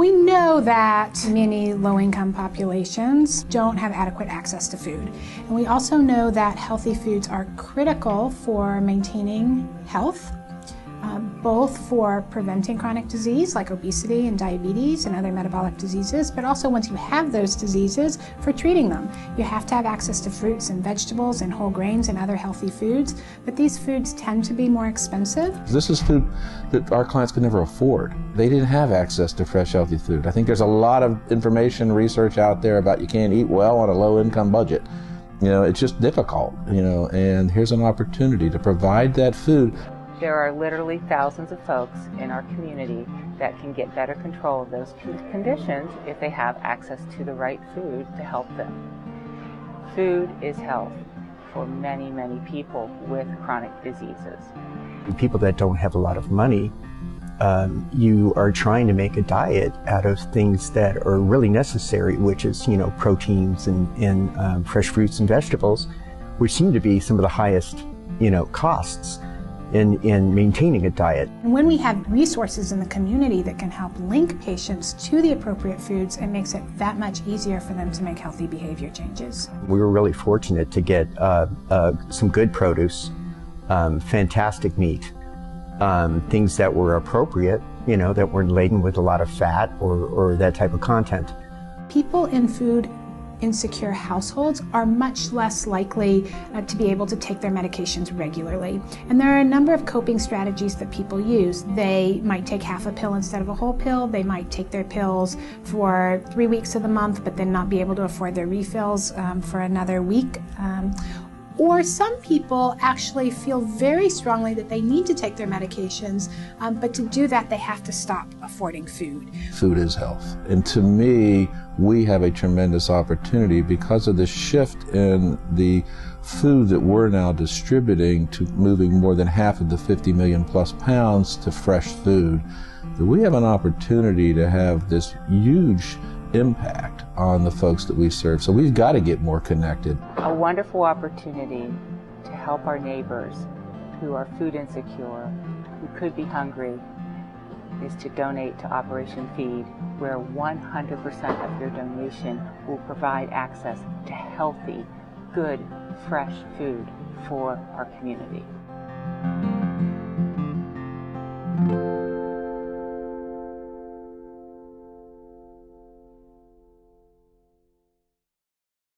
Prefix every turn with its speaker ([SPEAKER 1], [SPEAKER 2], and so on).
[SPEAKER 1] We know that many low-income populations don't have adequate access to food. And we also know that healthy foods are critical for maintaining health, both for preventing chronic disease like obesity and diabetes and other metabolic diseases, but also once you have those diseases, for treating them. You have to have access to fruits and vegetables and whole grains and other healthy foods, but these foods tend to be more expensive.
[SPEAKER 2] This is food that our clients could never afford. They didn't have access to fresh, healthy food. I think there's a lot of information, research out there about you can't eat well on a low-income budget. You know, it's just difficult, you know, and here's an opportunity to provide that food.
[SPEAKER 3] There are literally thousands of folks in our community that can get better control of those conditions if they have access to the right food to help them. Food is health for many, many people with chronic diseases.
[SPEAKER 4] People that don't have a lot of money, you are trying to make a diet out of things that are really necessary, which is, you know, proteins and fresh fruits and vegetables, which seem to be some of the highest, you know, costs in maintaining a diet.
[SPEAKER 1] And when we have resources in the community that can help link patients to the appropriate foods, it makes it that much easier for them to make healthy behavior changes.
[SPEAKER 4] We were really fortunate to get some good produce, fantastic meat, things that were appropriate, you know, that weren't laden with a lot of fat or that type of content.
[SPEAKER 1] People in food insecure households are much less likely to be able to take their medications regularly. And there are a number of coping strategies that people use. They might take half a pill instead of a whole pill. They might take their pills for 3 weeks of the month, but then not be able to afford their refills for another week. Or some people actually feel very strongly that they need to take their medications, but to do that they have to stop affording food.
[SPEAKER 2] Food is health. And to me, we have a tremendous opportunity because of the shift in the food that we're now distributing to moving more than half of the 50 million plus pounds to fresh food, that we have an opportunity to have this huge impact on the folks that we serve. So we've got to get more connected.
[SPEAKER 3] A wonderful opportunity to help our neighbors who are food insecure, who could be hungry, is to donate to Operation Feed, where 100% of your donation will provide access to healthy, good, fresh food for our community.